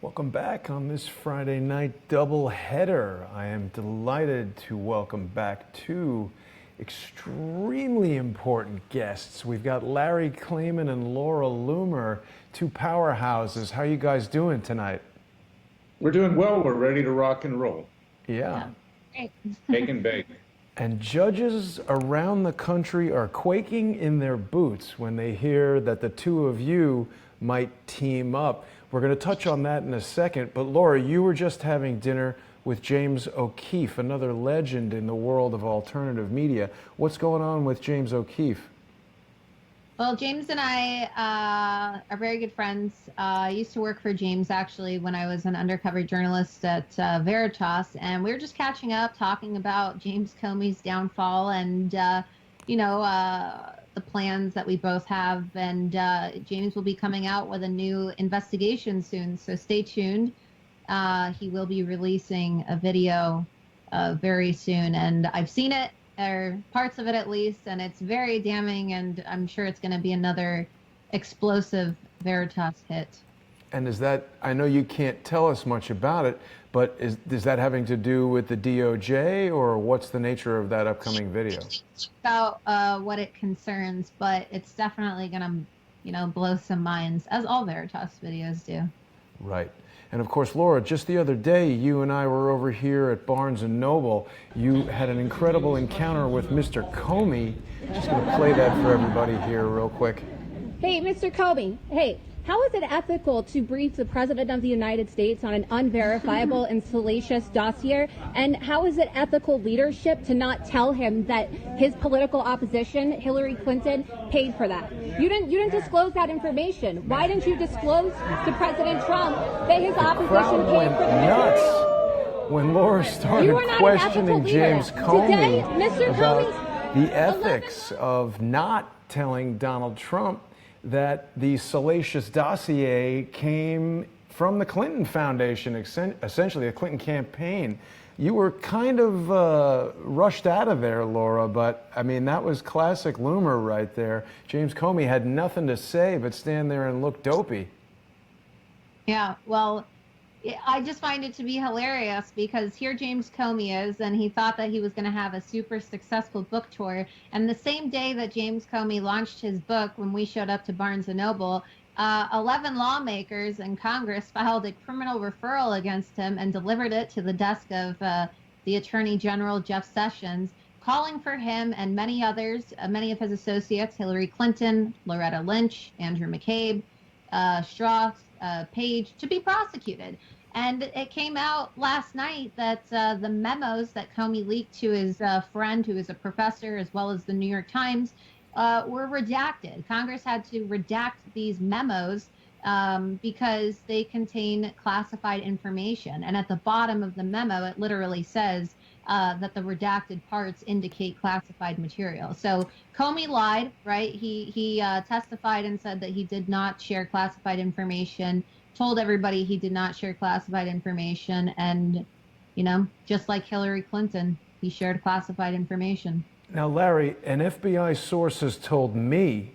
Welcome back on this Friday night doubleheader. I am delighted to welcome back two extremely important guests. We've got Larry Klayman and Laura Loomer, two powerhouses. How are you guys doing tonight? We're doing well. We're ready to rock and roll. Yeah. Great. Bake and bake. And judges around the country are quaking in their boots when they hear that the two of you might team up. We're going to touch on that in a second, but Laura, you were just having dinner with James O'Keefe, another legend in the world of alternative media. What's going on with James O'Keefe? Well, James and I are very good friends. I used to work for James, actually, when I was an undercover journalist at Veritas, and we were just catching up, talking about James Comey's downfall and, the plans that we both have. And James will be coming out with a new investigation soon, so stay tuned. He will be releasing a video very soon, and I've seen it, or parts of it at least, and it's very damning, and I'm sure it's going to be another explosive Veritas hit. And is that, I know you can't tell us much about it, but is that having to do with the DOJ, or what's the nature of that upcoming video? About what it concerns, but it's definitely going to, blow some minds, as all Veritas videos do. Right. And of course, Laura, just the other day, you and I were over here at Barnes & Noble. You had an incredible encounter with Mr. Comey. Just going to play that for everybody here real quick. Hey, Mr. Comey. Hey, how is it ethical to brief the President of the United States on an unverifiable and salacious dossier? And how is it ethical leadership to not tell him that his political opposition, Hillary Clinton, paid for that? You didn't disclose that information. Why didn't you disclose to President Trump that his opposition paid for the nuts when Laura started questioning James Comey about the ethics of not telling Donald Trump that the salacious dossier came from the Clinton Foundation, essentially the Clinton campaign. You were kind of rushed out of there, Laura, but I mean, that was classic Loomer right there. James Comey had nothing to say but stand there and look dopey. Yeah, well, I just find it to be hilarious because here James Comey is, and he thought that he was going to have a super successful book tour. And the same day that James Comey launched his book, when we showed up to Barnes & Noble, 11 lawmakers in Congress filed a criminal referral against him and delivered it to the desk of the Attorney General, Jeff Sessions, calling for him and many others, many of his associates, Hillary Clinton, Loretta Lynch, Andrew McCabe, Strauss, Page, to be prosecuted. And it came out last night that the memos that Comey leaked to his friend, who is a professor, as well as the New York Times, were redacted. Congress had to redact these memos because they contain classified information. And at the bottom of the memo, it literally says that the redacted parts indicate classified material. So Comey lied, right? He testified and said that he did not share classified information, told everybody he did not share classified information, and, just like Hillary Clinton, he shared classified information. Now, Larry, an FBI source has told me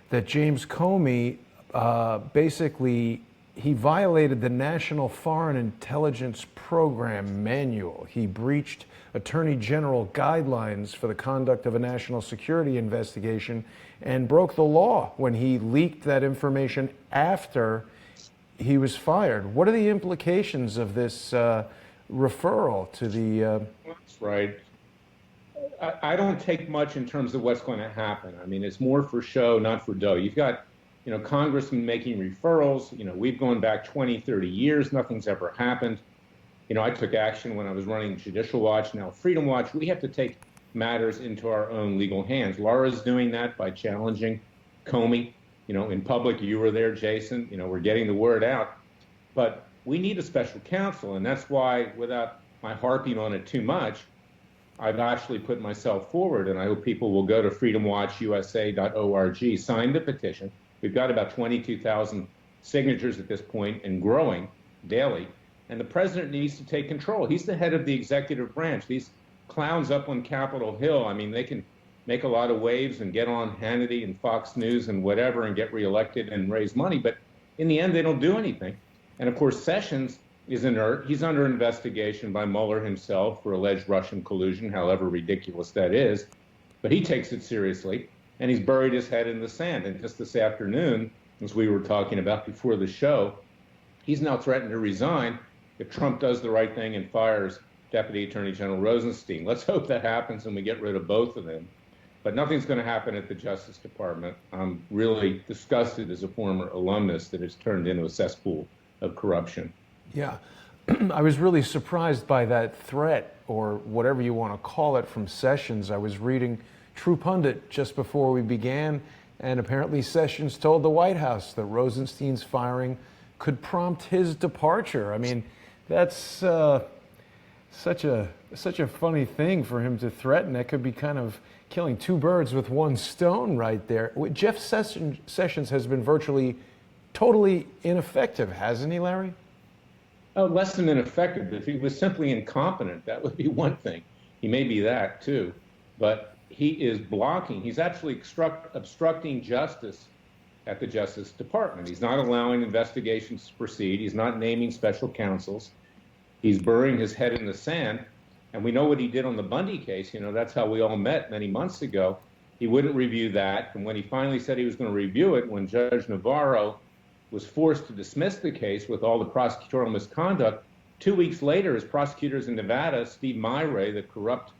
that James Comey basically he violated the National Foreign Intelligence Program manual. He breached Attorney General guidelines for the conduct of a national security investigation and broke the law when he leaked that information after he was fired. What are the implications of this referral to the... That's right. I don't take much in terms of what's going to happen. I mean, it's more for show, not for dough. You've got congressmen making referrals. We've gone back 20, 30 years. Nothing's ever happened. I took action when I was running Judicial Watch, now Freedom Watch. We have to take matters into our own legal hands. Laura's doing that by challenging Comey. In public, you were there, Jason. We're getting the word out. But we need a special counsel, and that's why, without my harping on it too much, I've actually put myself forward, and I hope people will go to freedomwatchusa.org, sign the petition. We've got about 22,000 signatures at this point and growing daily. And the president needs to take control. He's the head of the executive branch. These clowns up on Capitol Hill, I mean, they can make a lot of waves and get on Hannity and Fox News and whatever and get reelected and raise money. But in the end, they don't do anything. And of course, Sessions is inert. He's under investigation by Mueller himself for alleged Russian collusion, however ridiculous that is. But he takes it seriously, and he's buried his head in the sand. And just this afternoon, as we were talking about before the show, he's now threatened to resign if Trump does the right thing and fires Deputy Attorney General Rosenstein. Let's hope that happens and we get rid of both of them. But nothing's going to happen at the Justice Department. I'm really disgusted as a former alumnus that it's turned into a cesspool of corruption. Yeah, I was really surprised by that threat, or whatever you want to call it, from Sessions. I was reading True Pundit just before we began, and apparently Sessions told the White House that Rosenstein's firing could prompt his departure. I mean, that's such a funny thing for him to threaten. That could be kind of killing two birds with one stone right there. Jeff Sessions has been virtually totally ineffective, hasn't he, Larry? Oh, less than ineffective. If he was simply incompetent, that would be one thing. He may be that too, but he is blocking. He's actually obstructing justice at the Justice Department. He's not allowing investigations to proceed. He's not naming special counsels. He's burying his head in the sand. And we know what he did on the Bundy case. You know, that's how we all met many months ago. He wouldn't review that. And when he finally said he was going to review it, when Judge Navarro was forced to dismiss the case with all the prosecutorial misconduct, 2 weeks later, his prosecutors in Nevada, Steve Myray, the corrupt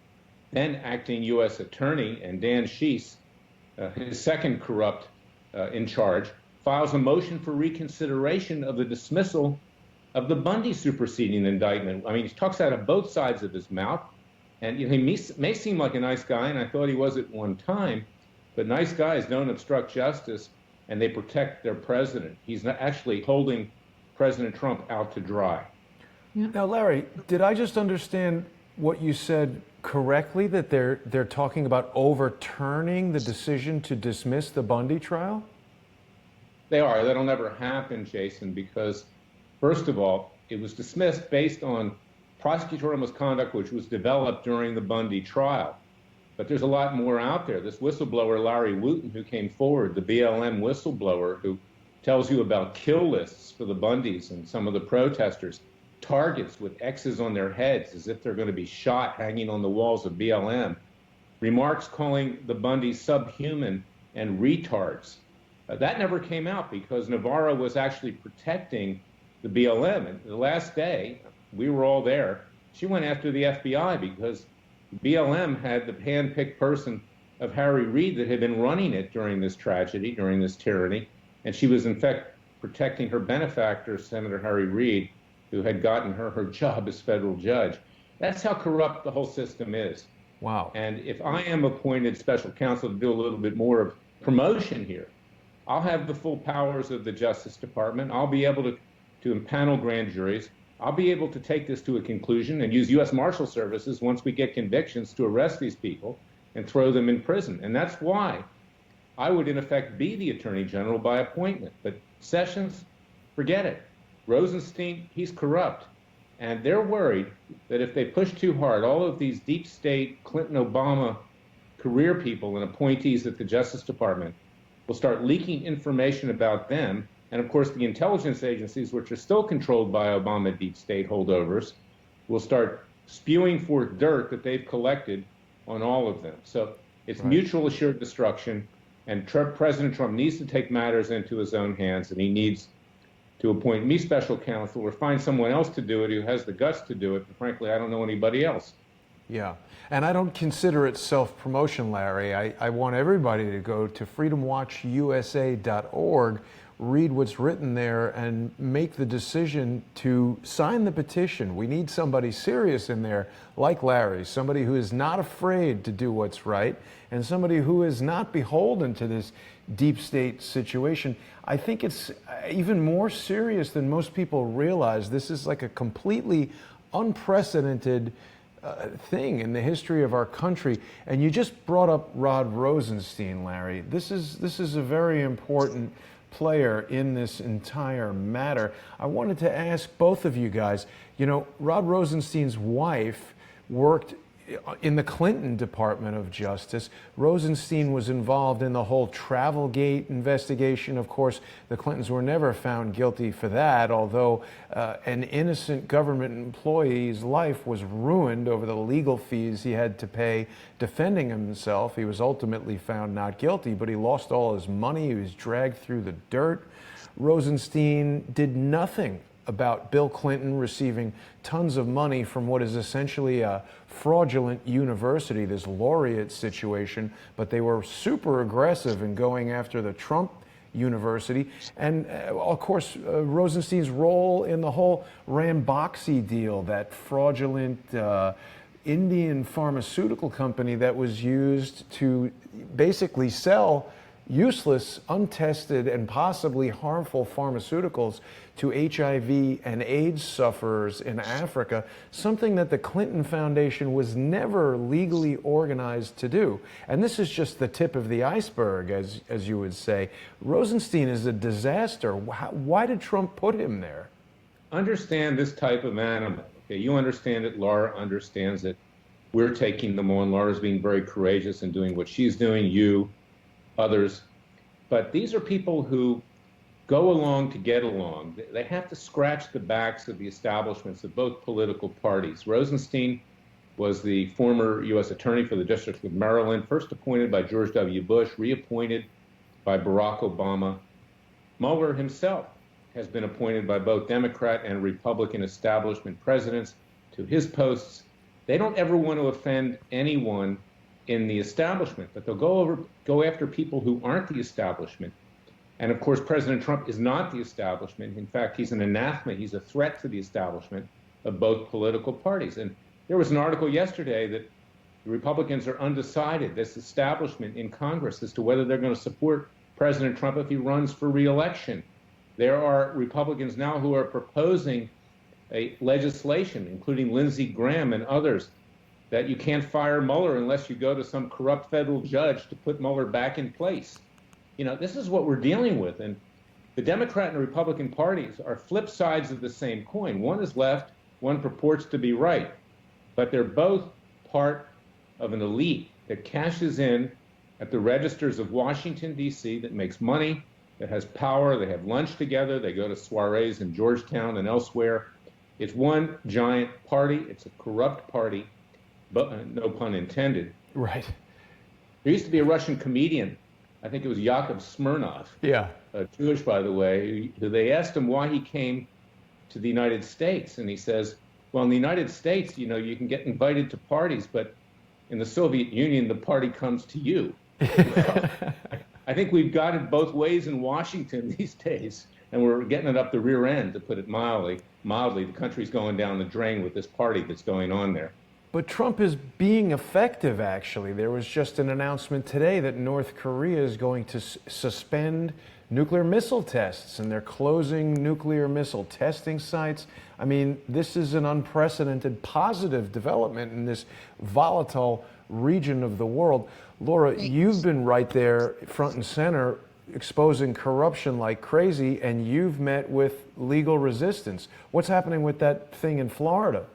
then acting U.S. attorney, and Dan Sheese, his second corrupt in charge, files a motion for reconsideration of the dismissal of the Bundy superseding indictment. I mean, he talks out of both sides of his mouth, and you know, he may seem like a nice guy, and I thought he was at one time, but nice guys don't obstruct justice, and they protect their president. He's not actually holding President Trump out to dry. Yeah. Now, Larry, did I just understand what you said correctly, that they're talking about overturning the decision to dismiss the Bundy trial? They are. That'll never happen, Jason, because first of all, it was dismissed based on prosecutorial misconduct which was developed during the Bundy trial. But there's a lot more out there. This whistleblower, Larry Wooten, who came forward, the BLM whistleblower, who tells you about kill lists for the Bundys and some of the protesters, targets with X's on their heads as if they're going to be shot hanging on the walls of BLM, remarks calling the Bundys subhuman and retards. That never came out because Navarro was actually protecting the BLM. And the last day, we were all there, she went after the FBI because BLM had the hand-picked person of Harry Reid that had been running it during this tragedy, during this tyranny, and she was in fact protecting her benefactor, Senator Harry Reid, who had gotten her job as federal judge. That's how corrupt the whole system is. Wow. And if I am appointed special counsel to do a little bit more of promotion here, I'll have the full powers of the Justice Department. I'll be able to impanel grand juries. I'll be able to take this to a conclusion and use U.S. Marshal Services once we get convictions to arrest these people and throw them in prison. And that's why I would, in effect, be the Attorney General by appointment. But Sessions, forget it. Rosenstein, he's corrupt. And they're worried that if they push too hard, all of these deep state Clinton-Obama career people and appointees at the Justice Department will start leaking information about them. And of course, the intelligence agencies, which are still controlled by Obama deep state holdovers, will start spewing forth dirt that they've collected on all of them. So it's right. Mutual assured destruction. And President Trump needs to take matters into his own hands, and he needs to appoint me special counsel or find someone else to do it who has the guts to do it. But frankly, I don't know anybody else. Yeah, and I don't consider it self-promotion, Larry. I want everybody to go to freedomwatchusa.org, read what's written there, and make the decision to sign the petition. We need somebody serious in there like Larry, somebody who is not afraid to do what's right, and somebody who is not beholden to this deep state situation. I think it's even more serious than most people realize. This is like a completely unprecedented thing in the history of our country. And you just brought up Rod Rosenstein, Larry. This is a very important player in this entire matter. I wanted to ask both of you guys, you know, Rod Rosenstein's wife worked in the Clinton Department of Justice, Rosenstein was involved in the whole Travelgate investigation. Of course, the Clintons were never found guilty for that, although an innocent government employee's life was ruined over the legal fees he had to pay defending himself. He was ultimately found not guilty, but he lost all his money. He was dragged through the dirt. Rosenstein did nothing about Bill Clinton receiving tons of money from what is essentially a fraudulent university, this laureate situation, but they were super aggressive in going after the Trump university. And of course, Rosenstein's role in the whole Ramboxy deal, that fraudulent Indian pharmaceutical company that was used to basically sell useless, untested, and possibly harmful pharmaceuticals to HIV and AIDS sufferers in Africa, something that the Clinton Foundation was never legally organized to do. And this is just the tip of the iceberg, as you would say. Rosenstein is a disaster. Why did Trump put him there? Understand this type of animal. Okay, you understand it. Laura understands it. We're taking them on. Laura's being very courageous and doing what she's doing. You, others. But these are people who go along to get along. They have to scratch the backs of the establishments of both political parties. Rosenstein was the former U.S. Attorney for the District of Maryland, first appointed by George W. Bush, reappointed by Barack Obama. Mueller himself has been appointed by both Democrat and Republican establishment presidents to his posts. They don't ever want to offend anyone in the establishment, but they'll go after people who aren't the establishment. And of course, President Trump is not the establishment. In fact, he's an anathema. He's a threat to the establishment of both political parties. And there was an article yesterday that the Republicans are undecided, this establishment in Congress, as to whether they're going to support President Trump if he runs for re-election. There are Republicans now who are proposing a legislation, including Lindsey Graham and others, that you can't fire Mueller unless you go to some corrupt federal judge to put Mueller back in place. You know, this is what we're dealing with. And the Democrat and Republican parties are flip sides of the same coin. One is left, one purports to be right. But they're both part of an elite that cashes in at the registers of Washington, D.C., that makes money, that has power. They have lunch together. They go to soirees in Georgetown and elsewhere. It's one giant party. It's a corrupt party, but no pun intended. Right. There used to be a Russian comedian, I think it was Yakov Smirnov, Jewish, by the way, who they asked him why he came to the United States. And he says, well, in the United States, you know, you can get invited to parties, but in the Soviet Union, the party comes to you. Well, I think we've got it both ways in Washington these days, and we're getting it up the rear end, to put it mildly. The country's going down the drain with this party that's going on there. But Trump is being effective, actually. There was just an announcement today that North Korea is going to suspend nuclear missile tests, and they're closing nuclear missile testing sites. I mean, this is an unprecedented positive development in this volatile region of the world. Laura, you've been right there, front and center, exposing corruption like crazy, and you've met with legal resistance. What's happening with that thing in Florida?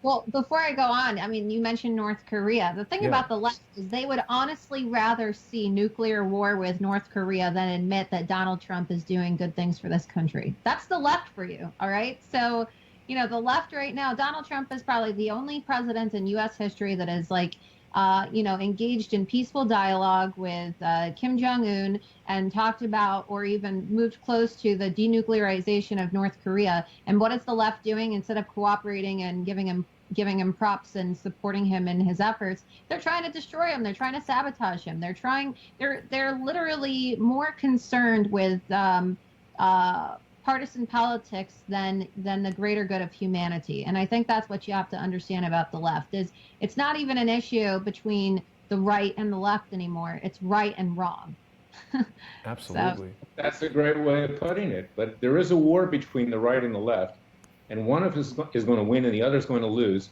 Well, before I go on, I mean, you mentioned North Korea. The thing about the left is they would honestly rather see nuclear war with North Korea than admit that Donald Trump is doing good things for this country. That's the left for you, all right? So, you know, the left right now, Donald Trump is probably the only president in U.S. history that is like, engaged in peaceful dialogue with Kim Jong-un and talked about or even moved close to the denuclearization of North Korea. And what is the left doing? Instead of cooperating and giving him props and supporting him in his efforts, they're trying to destroy him. They're trying to sabotage him. They're literally more concerned with partisan politics than the greater good of humanity. And I think that's what you have to understand about the left is it's not even an issue between the right and the left anymore. It's right and wrong. Absolutely. So, that's a great way of putting it. But there is a war between the right and the left, and one of us is going to win and the other is going to lose.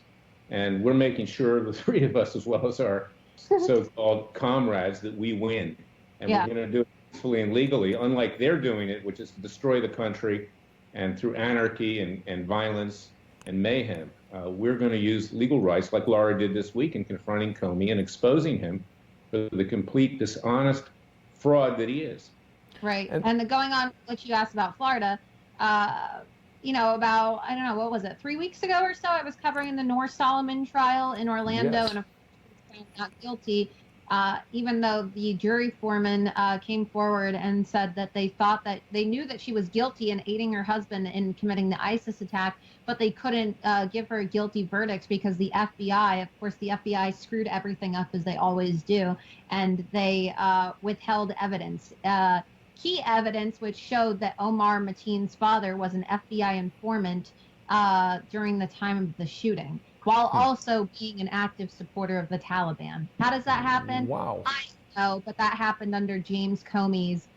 And we're making sure, the three of us, as well as our so-called comrades, that we win. And we're going to do it peacefully and legally, unlike they're doing it, which is to destroy the country and through anarchy and violence and mayhem. We're going to use legal rights like Laura did this week in confronting Comey and exposing him for the complete dishonest fraud that he is. Right. And going on what you asked about Florida, about, I don't know, what was it, 3 weeks ago or so, I was covering the North Solomon trial in Orlando, Yes. and of course, found not guilty, even though the jury foreman came forward and said that they knew that she was guilty in aiding her husband in committing the ISIS attack, but they couldn't give her a guilty verdict because the FBI screwed everything up as they always do, and they withheld evidence. Key evidence which showed that Omar Mateen's father was an FBI informant during the time of the shooting, while also being an active supporter of the Taliban. How does that happen? Wow. I don't know, but that happened under James Comey's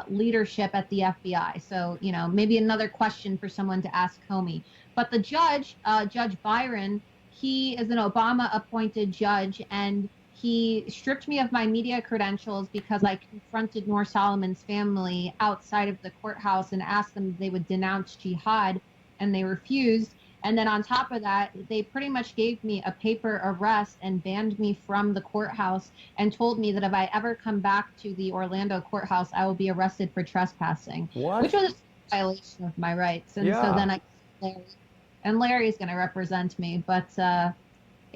leadership at the FBI. So, maybe another question for someone to ask Comey. But the judge, Judge Byron, he is an Obama-appointed judge, and he stripped me of my media credentials because I confronted Noor Solomon's family outside of the courthouse and asked them if they would denounce jihad, and they refused. And then on top of that, they pretty much gave me a paper arrest and banned me from the courthouse and told me that if I ever come back to the Orlando courthouse, I will be arrested for trespassing. What? Which was a violation of my rights. And so then Larry's going to represent me. But they're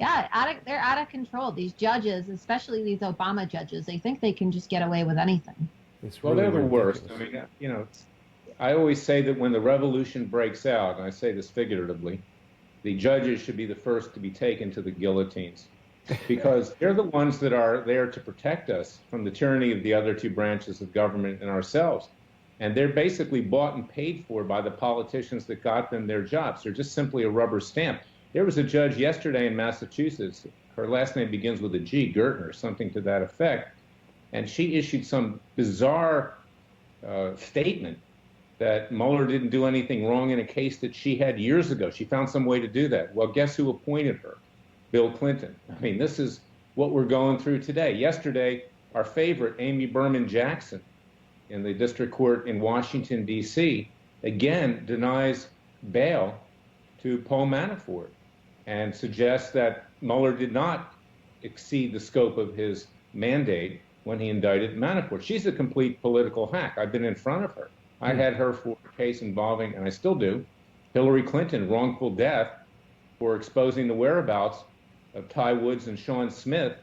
out of control. These judges, especially these Obama judges, they think they can just get away with anything. Well, they're the worst. ridiculous. I mean, I always say that when the revolution breaks out, and I say this figuratively, the judges should be the first to be taken to the guillotines, because they're the ones that are there to protect us from the tyranny of the other two branches of government and ourselves. And they're basically bought and paid for by the politicians that got them their jobs. They're just simply a rubber stamp. There was a judge yesterday in Massachusetts, her last name begins with a G, Gertner, something to that effect, and she issued some bizarre statement that Mueller didn't do anything wrong in a case that she had years ago. She found some way to do that. Well, guess who appointed her? Bill Clinton. I mean, this is what we're going through today. Yesterday, our favorite, Amy Berman Jackson, in the district court in Washington, D.C., again denies bail to Paul Manafort and suggests that Mueller did not exceed the scope of his mandate when he indicted Manafort. She's a complete political hack. I've been in front of her. I had her for a case involving, and I still do, Hillary Clinton, wrongful death for exposing the whereabouts of Ty Woods and Sean Smith,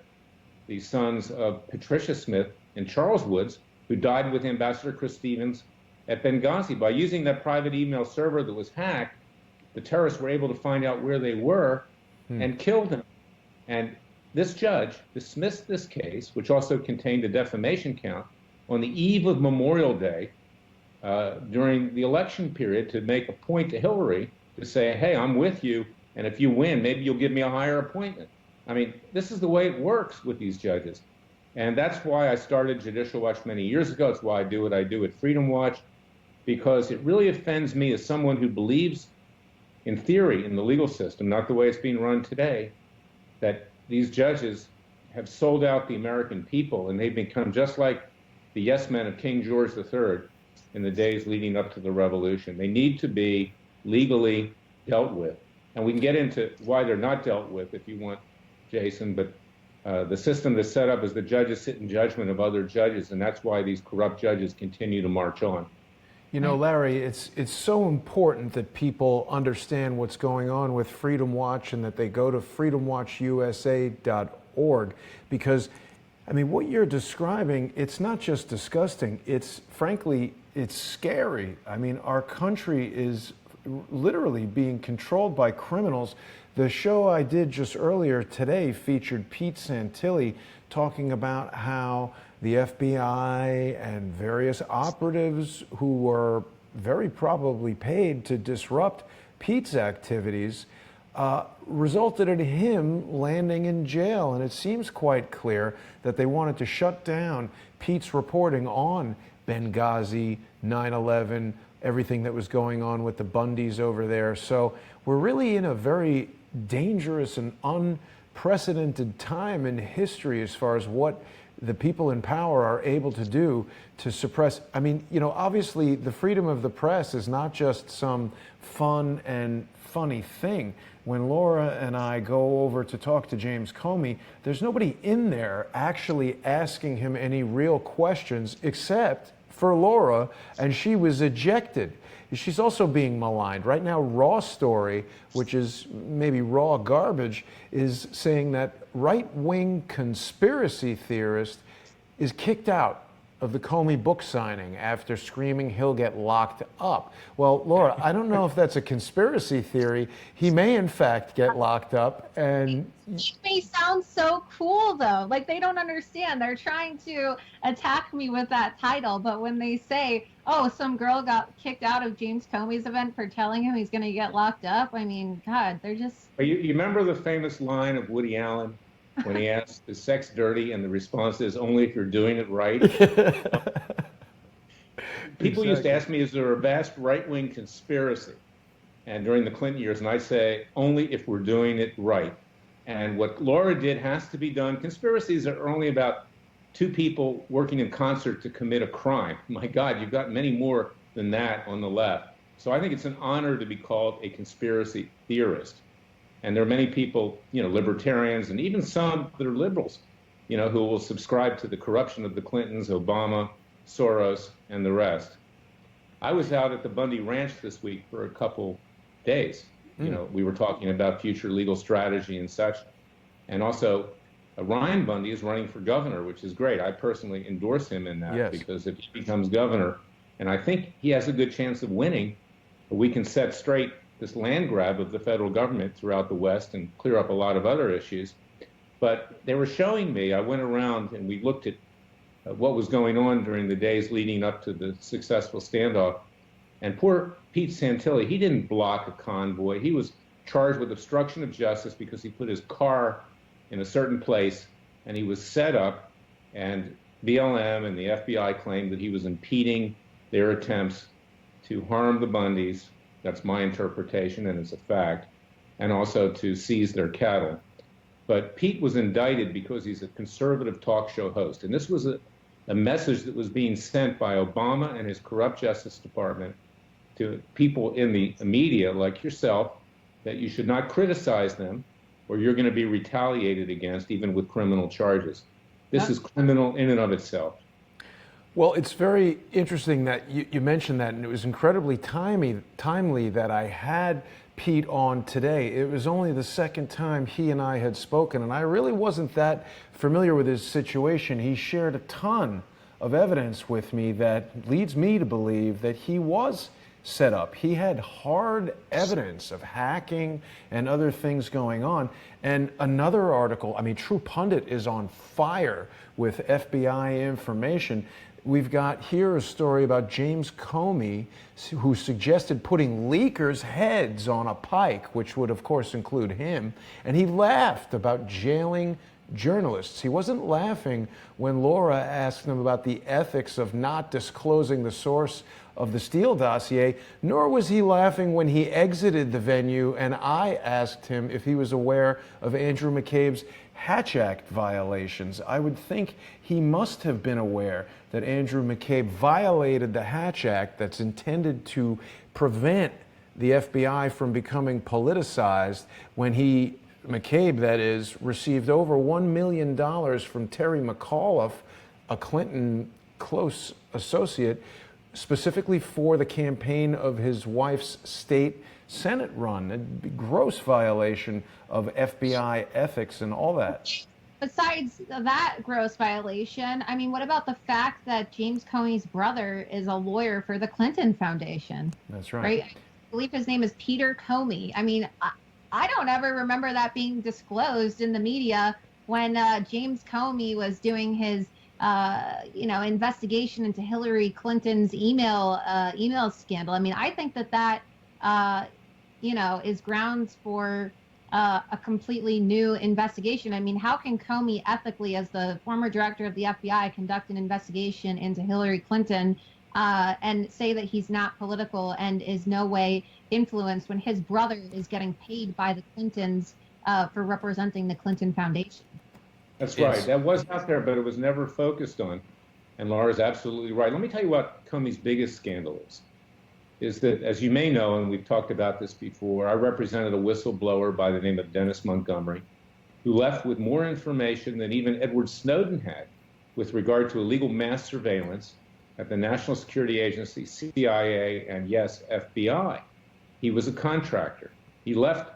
the sons of Patricia Smith and Charles Woods, who died with Ambassador Chris Stevens at Benghazi. By using that private email server that was hacked, the terrorists were able to find out where they were and killed them. And this judge dismissed this case, which also contained a defamation count, on the eve of Memorial Day, during the election period, to make a point to Hillary to say, hey, I'm with you, and if you win, maybe you'll give me a higher appointment. I mean, this is the way it works with these judges. And that's why I started Judicial Watch many years ago. It's why I do what I do at Freedom Watch, because it really offends me as someone who believes, in theory, in the legal system, not the way it's being run today, that these judges have sold out the American people, and they've become just like the yes men of King George III in the days leading up to the revolution. They need to be legally dealt with. And we can get into why they're not dealt with if you want, Jason, but the system that's set up is the judges sit in judgment of other judges, and that's why these corrupt judges continue to march on. You know, Larry, it's so important that people understand what's going on with Freedom Watch and that they go to freedomwatchusa.org, because, I mean, what you're describing, it's not just disgusting, it's frankly, it's scary. I mean, our country is literally being controlled by criminals. The show I did just earlier today featured Pete Santilli talking about how the FBI and various operatives who were very probably paid to disrupt Pete's activities resulted in him landing in jail. And it seems quite clear that they wanted to shut down Pete's reporting on Benghazi, 9/11, everything that was going on with the Bundys over there. So we're really in a very dangerous and unprecedented time in history as far as what the people in power are able to do to suppress. I mean, you know, obviously the freedom of the press is not just some fun and funny thing. When Laura and I go over to talk to James Comey, there's nobody in there actually asking him any real questions except for Laura, and she was ejected. She's also being maligned. Right now, Raw Story, which is maybe raw garbage, is saying that right-wing conspiracy theorist is kicked out of the Comey book signing after screaming he'll get locked up. Well, Laura, I don't know if that's a conspiracy theory. He may, in fact, get locked up. And it may sound so cool, though. Like, they don't understand. They're trying to attack me with that title. But when they say, oh, some girl got kicked out of James Comey's event for telling him he's going to get locked up, I mean, God, they're just... You remember the famous line of Woody Allen when he asks, is sex dirty? And the response is, only if you're doing it right. People used to ask me, is there a vast right-wing conspiracy? And during the Clinton years, and I say, only if we're doing it right. And what Laura did has to be done. Conspiracies are only about two people working in concert to commit a crime. My God, you've got many more than that on the left. So I think it's an honor to be called a conspiracy theorist. And there are many people, libertarians, and even some that are liberals, who will subscribe to the corruption of the Clintons, Obama, Soros, and the rest. I was out at the Bundy Ranch this week for a couple days. We were talking about future legal strategy and such. And also, Ryan Bundy is running for governor, which is great. I personally endorse him in that, because if he becomes governor, and I think he has a good chance of winning, we can set straight this land grab of the federal government throughout the West and clear up a lot of other issues. But they were showing me, I went around and we looked at what was going on during the days leading up to the successful standoff. And poor Pete Santilli, he didn't block a convoy. He was charged with obstruction of justice because he put his car in a certain place and he was set up, and BLM and the FBI claimed that he was impeding their attempts to harm the Bundys. That's my interpretation, and it's a fact, and also to seize their cattle. But Pete was indicted because he's a conservative talk show host. And this was a message that was being sent by Obama and his corrupt Justice Department to people in the media like yourself, that you should not criticize them or you're going to be retaliated against, even with criminal charges. This is criminal in and of itself. Well, it's very interesting that you mentioned that, and it was incredibly timely that I had Pete on today. It was only the second time he and I had spoken, and I really wasn't that familiar with his situation. He shared a ton of evidence with me that leads me to believe that he was set up. He had hard evidence of hacking and other things going on. And another article, True Pundit is on fire with FBI information. We've got here a story about James Comey, who suggested putting leakers' heads on a pike, which would, of course, include him. And he laughed about jailing journalists. He wasn't laughing when Laura asked him about the ethics of not disclosing the source of the Steele dossier, nor was he laughing when he exited the venue and I asked him if he was aware of Andrew McCabe's Hatch Act violations. I would think he must have been aware that Andrew McCabe violated the Hatch Act that's intended to prevent the FBI from becoming politicized when he, McCabe that is, received over $1 million from Terry McAuliffe, a Clinton close associate, specifically for the campaign of his wife's state Senate run. A gross violation of FBI ethics and all that. Besides that gross violation, what about the fact that James Comey's brother is a lawyer for the Clinton Foundation? That's right. Right? I believe his name is Peter Comey. I don't ever remember that being disclosed in the media when James Comey was doing his investigation into Hillary Clinton's email scandal. I think that is grounds for a completely new investigation. How can Comey ethically, as the former director of the FBI, conduct an investigation into Hillary Clinton and say that he's not political and is no way influenced when his brother is getting paid by the Clintons for representing the Clinton Foundation? That's right. That was out there, but it was never focused on. And Laura's absolutely right. Let me tell you what Comey's biggest scandal is. is that, as you may know, and we've talked about this before, I represented a whistleblower by the name of Dennis Montgomery, who left with more information than even Edward Snowden had with regard to illegal mass surveillance at the National Security Agency, CIA, and yes, FBI. He was a contractor. He left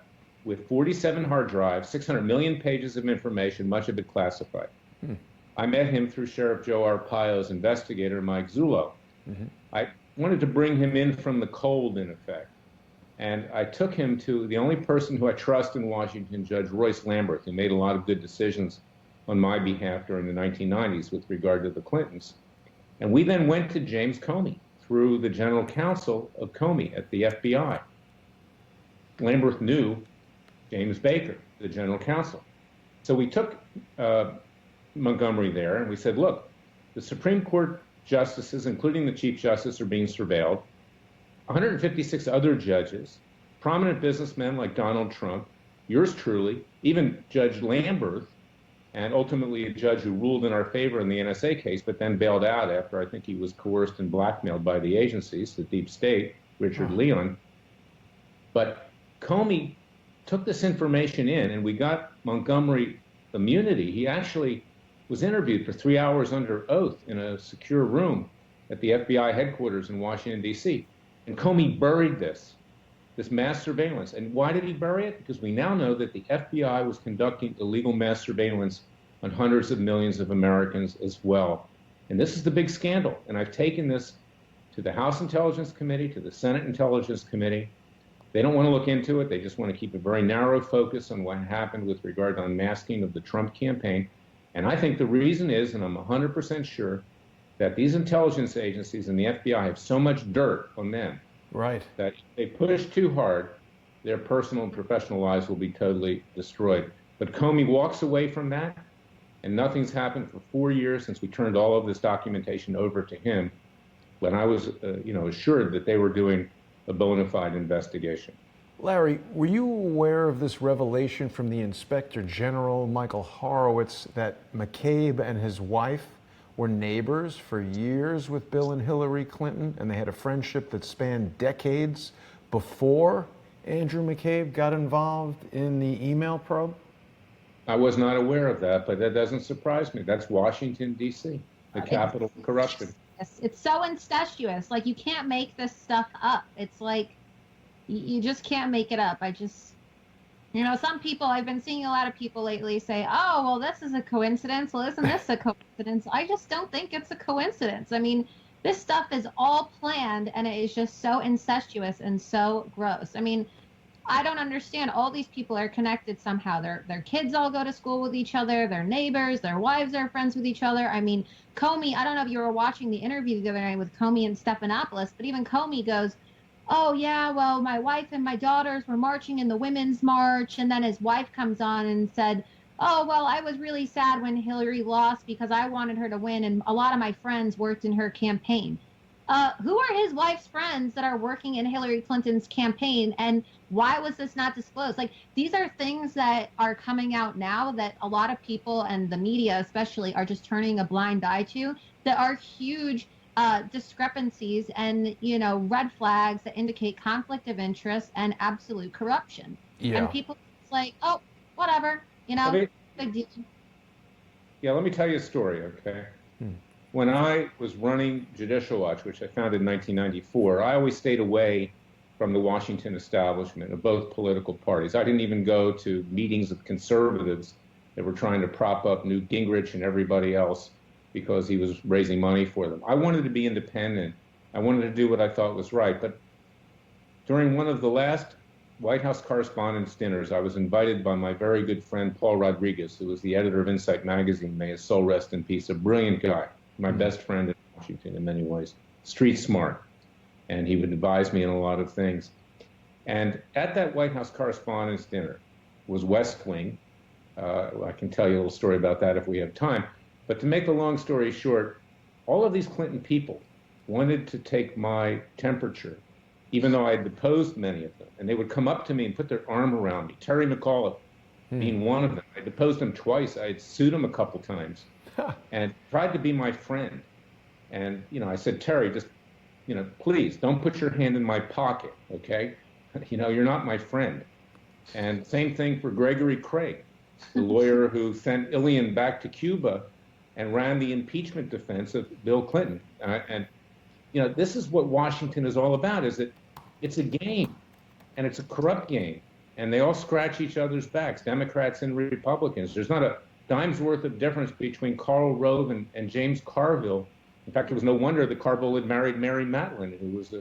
with 47 hard drives, 600 million pages of information, much of it classified. I met him through Sheriff Joe Arpaio's investigator, Mike Zullo. I wanted to bring him in from the cold, in effect. And I took him to the only person who I trust in Washington, Judge Royce Lamberth, who made a lot of good decisions on my behalf during the 1990s with regard to the Clintons. And we then went to James Comey through the general counsel of Comey at the FBI. Lamberth knew James Baker, the general counsel. So we took Montgomery there and we said, look, the Supreme Court justices, including the Chief Justice, are being surveilled. 156 other judges, prominent businessmen like Donald Trump, yours truly, even Judge Lamberth, and ultimately a judge who ruled in our favor in the NSA case, but then bailed out after I think he was coerced and blackmailed by the agencies, the deep state, Richard Leon. But Comey took this information in, and we got Montgomery immunity. He actually was interviewed for 3 hours under oath in a secure room at the FBI headquarters in Washington, D.C. And Comey buried this mass surveillance. And why did he bury it? Because we now know that the FBI was conducting illegal mass surveillance on hundreds of millions of Americans as well. And this is the big scandal. And I've taken this to the House Intelligence Committee, to the Senate Intelligence Committee. They don't want to look into it. They just want to keep a very narrow focus on what happened with regard to unmasking of the Trump campaign. And I think the reason is, and I'm 100% sure, that these intelligence agencies and the FBI have so much dirt on them that if they push too hard, their personal and professional lives will be totally destroyed. But Comey walks away from that, and nothing's happened for 4 years since we turned all of this documentation over to him when I was assured that they were doing a bona fide investigation. Larry, were you aware of this revelation from the Inspector General, Michael Horowitz, that McCabe and his wife were neighbors for years with Bill and Hillary Clinton, and they had a friendship that spanned decades before Andrew McCabe got involved in the email probe? I was not aware of that, but that doesn't surprise me. That's Washington, D.C., the capital of corruption. It's so incestuous. Like, you can't make this stuff up. It's like, you just can't make it up. Some people, I've been seeing a lot of people lately say, oh, well, this is a coincidence. Well, isn't this a coincidence? I just don't think it's a coincidence. I mean, this stuff is all planned, and it is just so incestuous and so gross. I mean, I don't understand. All these people are connected somehow. Their kids all go to school with each other. Their neighbors, their wives are friends with each other. I mean, Comey, I don't know if you were watching the interview the other night with Comey and Stephanopoulos, but even Comey goes, oh, yeah, well, my wife and my daughters were marching in the Women's March. And then his wife comes on and said, oh, well, I was really sad when Hillary lost because I wanted her to win. And a lot of my friends worked in her campaign. Who are his wife's friends that are working in Hillary Clinton's campaign? And why was this not disclosed? Like, these are things that are coming out now that a lot of people and the media especially are just turning a blind eye to, that are huge discrepancies and, red flags that indicate conflict of interest and absolute corruption. Yeah. And people it's like, oh, whatever, big deal. Yeah, let me tell you a story, okay? When I was running Judicial Watch, which I founded in 1994, I always stayed away from the Washington establishment of both political parties. I didn't even go to meetings of conservatives that were trying to prop up Newt Gingrich and everybody else because he was raising money for them. I wanted to be independent. I wanted to do what I thought was right. But during one of the last White House Correspondents' Dinners, I was invited by my very good friend Paul Rodriguez, who was the editor of Insight magazine, may his soul rest in peace, a brilliant guy, my best friend in Washington in many ways, street smart, and he would advise me on a lot of things. And at that White House Correspondents' Dinner was West Wing. I can tell you a little story about that if we have time. But to make a long story short, all of these Clinton people wanted to take my temperature, even though I had deposed many of them. And they would come up to me and put their arm around me, Terry McAuliffe being one of them. I deposed him twice. I had sued him a couple times and tried to be my friend. And, I said, Terry, just please don't put your hand in my pocket, okay? You're not my friend. And same thing for Gregory Craig, the lawyer who sent Ilian back to Cuba and ran the impeachment defense of Bill Clinton. This is what Washington is all about, is that it's a game, and it's a corrupt game, and they all scratch each other's backs, Democrats and Republicans. There's not a dime's worth of difference between Karl Rove and James Carville. In fact, it was no wonder that Carville had married Mary Matlin, who was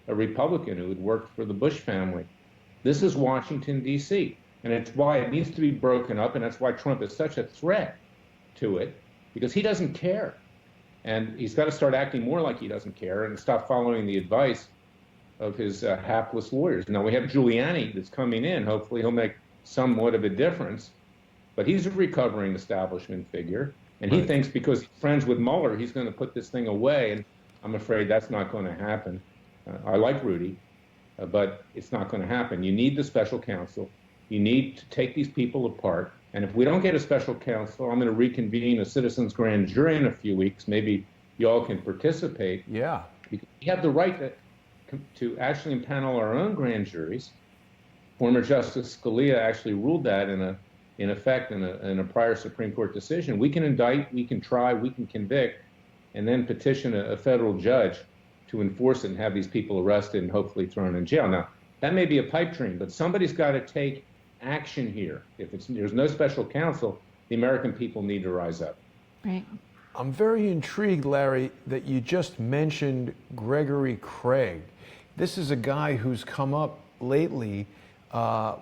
a Republican who had worked for the Bush family. This is Washington, D.C., and it's why it needs to be broken up, and that's why Trump is such a threat to it, because he doesn't care. And he's got to start acting more like he doesn't care and stop following the advice of his hapless lawyers. Now, we have Giuliani that's coming in. Hopefully he'll make somewhat of a difference. But he's a recovering establishment figure, and he thinks because he's friends with Mueller, he's going to put this thing away, and I'm afraid that's not going to happen. I like Rudy, but it's not going to happen. You need the special counsel. You need to take these people apart, and if we don't get a special counsel, I'm going to reconvene a citizens' grand jury in a few weeks. Maybe y'all can participate. Yeah. Because we have the right to actually impanel our own grand juries. Former Justice Scalia actually ruled that in effect in a prior Supreme Court decision. We can indict, we can try, we can convict, and then petition a federal judge to enforce it and have these people arrested and hopefully thrown in jail. Now, that may be a pipe dream, but somebody's got to take action here. If there's no special counsel, the American people need to rise up. Right. I'm very intrigued, Larry, that you just mentioned Gregory Craig. This is a guy who's come up lately.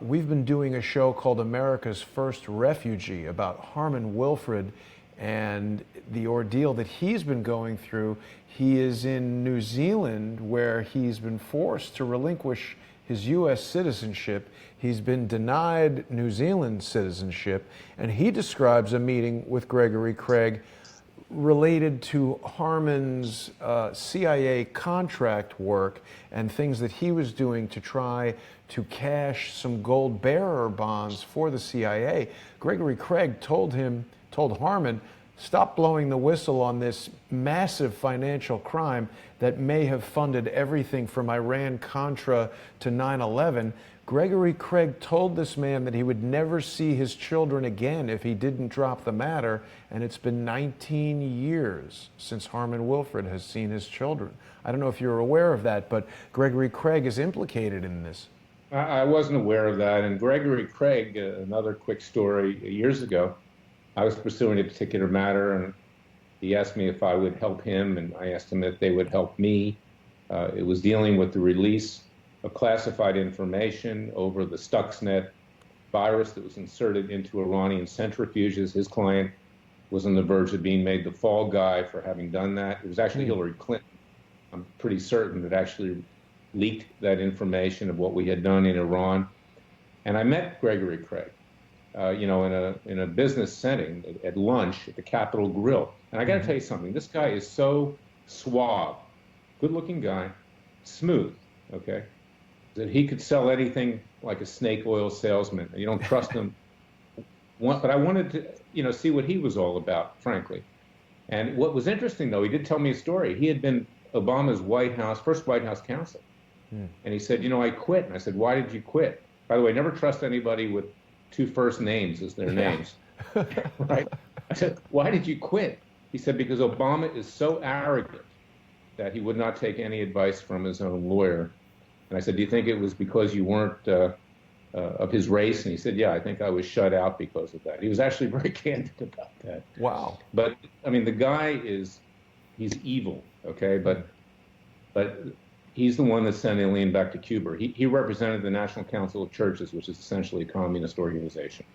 We've been doing a show called America's First Refugee about Harmon Wilfred and the ordeal that he's been going through. He is in New Zealand, where he's been forced to relinquish his U.S. citizenship. He's been denied New Zealand citizenship, and he describes a meeting with Gregory Craig related to Harmon's CIA contract work and things that he was doing to try to cash some gold bearer bonds for the CIA. Gregory Craig told Harmon, stop blowing the whistle on this massive financial crime that may have funded everything from Iran-Contra to 9/11. Gregory Craig told this man that he would never see his children again if he didn't drop the matter, and it's been 19 years since Harmon Wilfred has seen his children. I don't know if you're aware of that, but Gregory Craig is implicated in this. I wasn't aware of that. And Gregory Craig, another quick story, years ago, I was pursuing a particular matter, and he asked me if I would help him, and I asked him if they would help me. It was dealing with the release of classified information over the Stuxnet virus that was inserted into Iranian centrifuges. His client was on the verge of being made the fall guy for having done that. It was actually Hillary Clinton, I'm pretty certain, that actually leaked that information of what we had done in Iran. And I met Gregory Craig, in a business setting at lunch at the Capitol Grill. And I got to tell you something, this guy is so suave, good-looking guy, smooth, okay, that he could sell anything like a snake oil salesman. You don't trust him. But I wanted to, see what he was all about, frankly. And what was interesting, though, he did tell me a story. He had been Obama's first White House counsel. And he said, I quit. And I said, why did you quit? By the way, never trust anybody with two first names as their names. Right? I said, why did you quit? He said, because Obama is so arrogant that he would not take any advice from his own lawyer. And I said, do you think it was because you weren't of his race? And he said, yeah, I think I was shut out because of that. He was actually very candid about that. Wow. But, the guy he's evil, okay? But he's the one that sent Ilian back to Cuba. He represented the National Council of Churches, which is essentially a communist organization.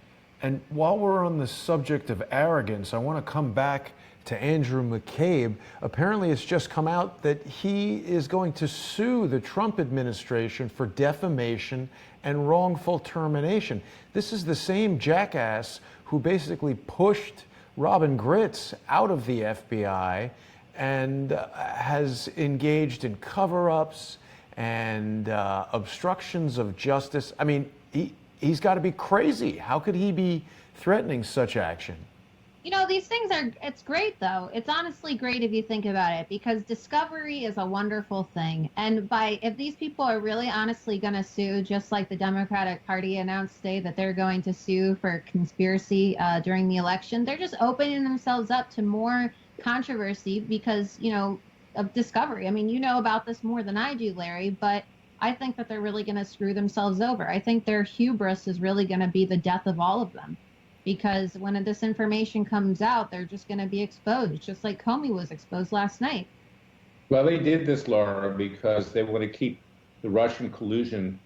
And while we're on the subject of arrogance, I want to come back to Andrew McCabe. Apparently, it's just come out that he is going to sue the Trump administration for defamation and wrongful termination. This is the same jackass who basically pushed Robin Gritz out of the FBI and has engaged in cover-ups and obstructions of justice. He's got to be crazy. How could he be threatening such action? These things it's great though. It's honestly great if you think about it, because discovery is a wonderful thing. And if these people are really honestly going to sue, just like the Democratic Party announced today that they're going to sue for conspiracy during the election, they're just opening themselves up to more controversy because, of discovery. I mean, you know about this more than I do, Larry, but I think that they're really going to screw themselves over. I think their hubris is really going to be the death of all of them. Because when this information comes out, they're just going to be exposed, just like Comey was exposed last night. Well, they did this, Laura, because they want to keep the Russian collusion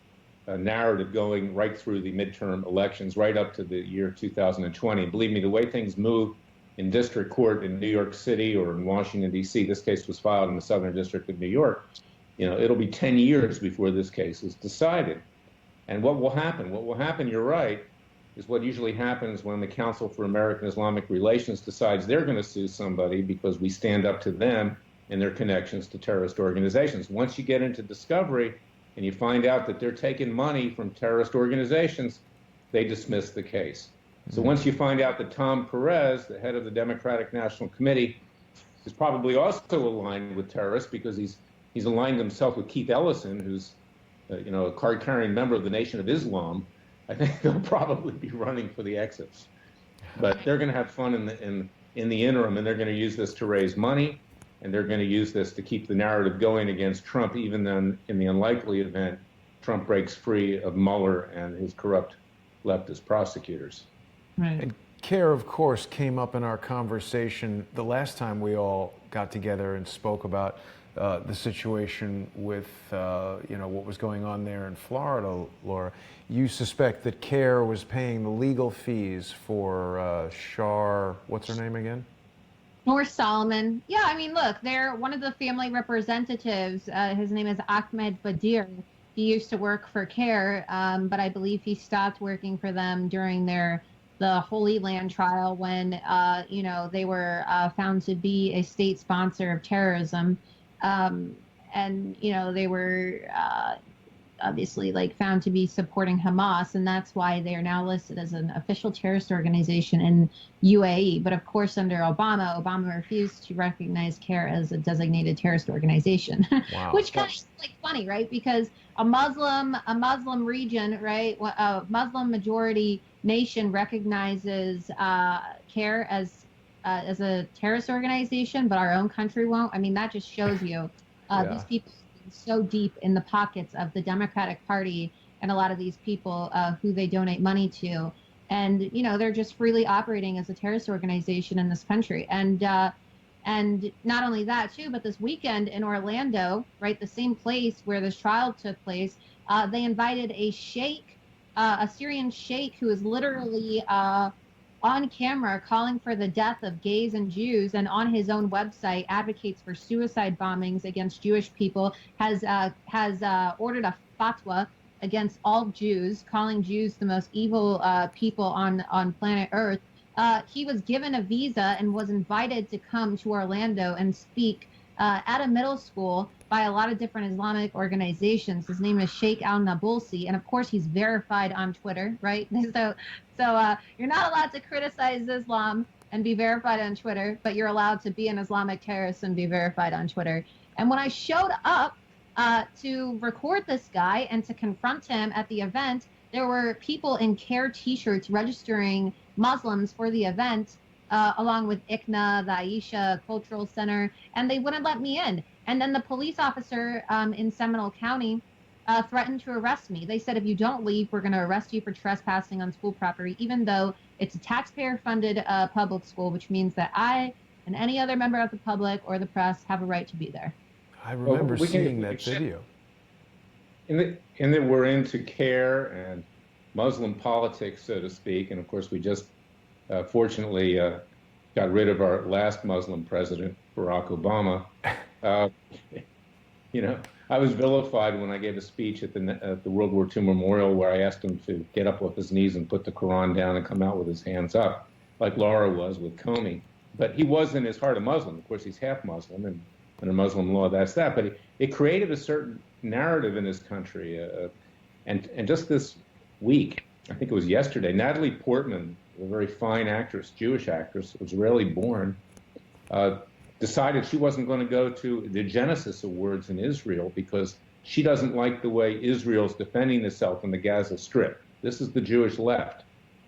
narrative going right through the midterm elections, right up to the year 2020. Believe me, the way things move in district court in New York City or in Washington, D.C., this case was filed in the Southern District of New York, it'll be 10 years before this case is decided. And what will happen? What will happen, you're right, is what usually happens when the Council for American Islamic Relations decides they're going to sue somebody because we stand up to them and their connections to terrorist organizations. Once you get into discovery and you find out that they're taking money from terrorist organizations, they dismiss the case. So once you find out that Tom Perez, the head of the Democratic National Committee, is probably also aligned with terrorists because he's aligned himself with Keith Ellison, who's a card-carrying member of the Nation of Islam, I think they'll probably be running for the exits. But they're going to have fun in the interim, and they're going to use this to raise money, and they're going to use this to keep the narrative going against Trump, even then in the unlikely event Trump breaks free of Mueller and his corrupt leftist prosecutors. Right. And CARE, of course, came up in our conversation the last time we all got together and spoke about the situation with, what was going on there in Florida, Laura. You suspect that CARE was paying the legal fees for what's her name again? Or Solomon. Yeah, I mean, look, they're one of the family representatives. His name is Ahmed Badir. He used to work for CARE, but I believe he stopped working for them during the Holy Land trial when, they were found to be a state sponsor of terrorism. And they were obviously found to be supporting Hamas, and that's why they are now listed as an official terrorist organization in UAE. But of course, under Obama refused to recognize CARE as a designated terrorist organization. Wow. Which kind of is funny, right? Because a Muslim region, right, a Muslim majority nation recognizes CARE as a terrorist organization, but our own country won't. I mean, that just shows you these people are so deep in the pockets of the Democratic Party and a lot of these people who they donate money to. And, they're just freely operating as a terrorist organization in this country. And not only that, too, but this weekend in Orlando, right, the same place where this trial took place, they invited a sheikh, a Syrian sheikh who is literally on camera calling for the death of gays and Jews, and on his own website advocates for suicide bombings against Jewish people, has ordered a fatwa against all Jews, calling Jews the most evil people on planet Earth. He was given a visa and was invited to come to Orlando and speak at a middle school by a lot of different Islamic organizations. His name is Sheikh Al-Nabulsi, and of course he's verified on Twitter, right? So you're not allowed to criticize Islam and be verified on Twitter, but you're allowed to be an Islamic terrorist and be verified on Twitter. And when I showed up to record this guy and to confront him at the event, there were people in CARE t-shirts registering Muslims for the event, along with ICNA, the Aisha Cultural Center, and they wouldn't let me in. And then the police officer in Seminole County threatened to arrest me. They said, if you don't leave, we're going to arrest you for trespassing on school property, even though it's a taxpayer-funded public school, which means that I and any other member of the public or the press have a right to be there. I remember seeing that video. And then we're into CARE and Muslim politics, so to speak. And of course, we just fortunately got rid of our last Muslim president, Barack Obama. I was vilified when I gave a speech at the World War II Memorial where I asked him to get up off his knees and put the Quran down and come out with his hands up, like Laura was with Comey. But he was in his heart a Muslim. Of course, he's half Muslim, and under Muslim law, that's that. But it created a certain narrative in this country. And just this week, I think it was yesterday, Natalie Portman, a very fine actress, Jewish actress, Israeli-born, decided she wasn't going to go to the Genesis Awards in Israel because she doesn't like the way Israel's defending itself in the Gaza Strip. This is the Jewish left,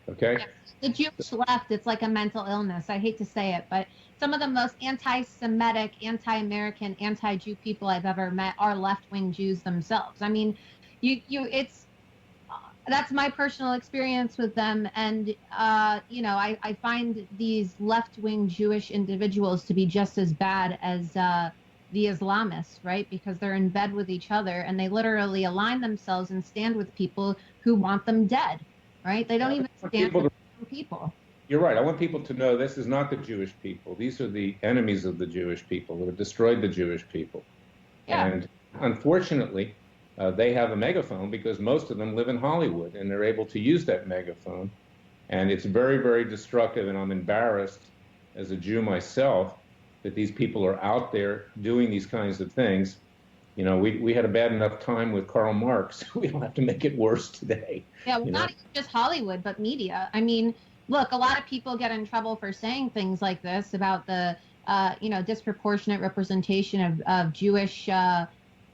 okay? Yeah. The Jewish left, it's like a mental illness. I hate to say it, but some of the most anti-Semitic, anti-American, anti-Jew people I've ever met are left-wing Jews themselves. I mean, that's my personal experience with them, and I find these left-wing Jewish individuals to be just as bad as the Islamists, right? Because they're in bed with each other, and they literally align themselves and stand with people who want them dead, right? They don't even stand with people. You're right. I want people to know this is not the Jewish people. These are the enemies of the Jewish people who have destroyed the Jewish people. Yeah. And unfortunately, they have a megaphone because most of them live in Hollywood, and they're able to use that megaphone. And it's very, very destructive, and I'm embarrassed as a Jew myself that these people are out there doing these kinds of things. You know, we had a bad enough time with Karl Marx. We don't have to make it worse today. Yeah, well, not even just Hollywood, but media. I mean, look, a lot of people get in trouble for saying things like this about the, disproportionate representation of Jewish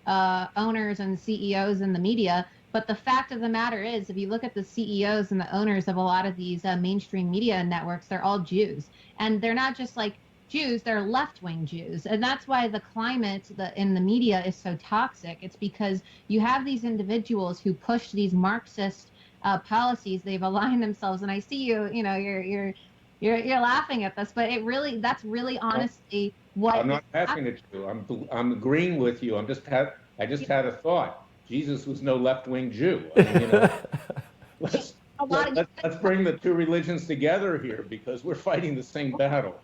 owners and CEOs in the media. But the fact of the matter is, if you look at the CEOs and the owners of a lot of these mainstream media networks, they're all Jews. And they're not just like Jews, they're left-wing Jews. And that's why the climate in the media is so toxic. It's because you have these individuals who push these Marxist policies. They've aligned themselves. And I see you're laughing at this, but that's really honestly what I'm not laughing at you. I'm agreeing with you. I just had a thought. Jesus was no left-wing Jew. I mean, let's bring the two religions together here because we're fighting the same battle.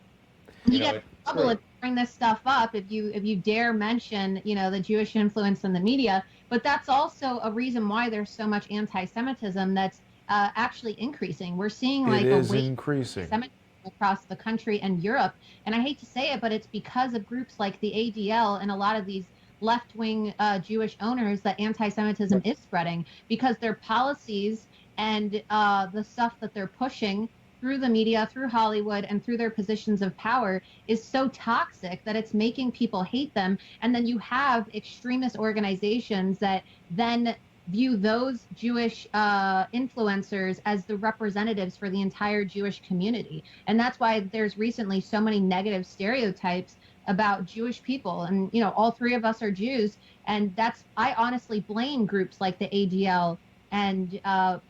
You get in trouble if you bring this stuff up if you dare mention the Jewish influence in the media. But that's also a reason why there's so much anti-Semitism that's actually increasing. We're seeing like a wave increasing of anti-Semitism across the country and Europe. And I hate to say it, but it's because of groups like the ADL and a lot of these left-wing Jewish owners that anti-Semitism is spreading, because their policies and the stuff that they're pushing through the media, through Hollywood, and through their positions of power is so toxic that it's making people hate them. And then you have extremist organizations that then view those Jewish influencers as the representatives for the entire Jewish community. And that's why there's recently so many negative stereotypes about Jewish people. And, all three of us are Jews. And I honestly blame groups like the ADL and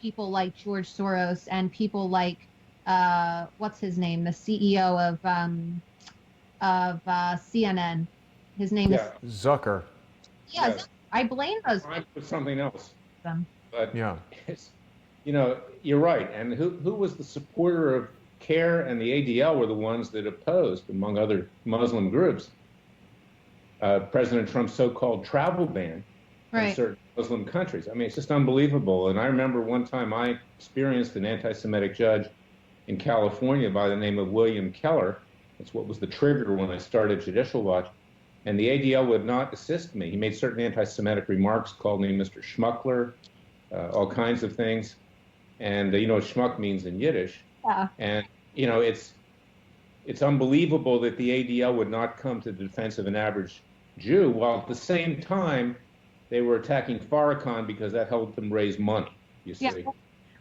people like George Soros and people like, what's his name? The CEO of CNN. His name is Zucker. Yeah, yes. I blame those. I put something else. But yeah, you're right. And who was the supporter of CARE and the ADL were the ones that opposed, among other Muslim groups, President Trump's so-called travel ban in certain Muslim countries. I mean, it's just unbelievable. And I remember one time I experienced an anti-Semitic judge in California by the name of William Keller. That's what was the trigger when I started Judicial Watch. And the ADL would not assist me. He made certain anti-Semitic remarks, called me Mr. Schmuckler, all kinds of things. And you know what schmuck means in Yiddish. Yeah. And, it's unbelievable that the ADL would not come to the defense of an average Jew, while at the same time they were attacking Farrakhan because that helped them raise money, you see. Yeah.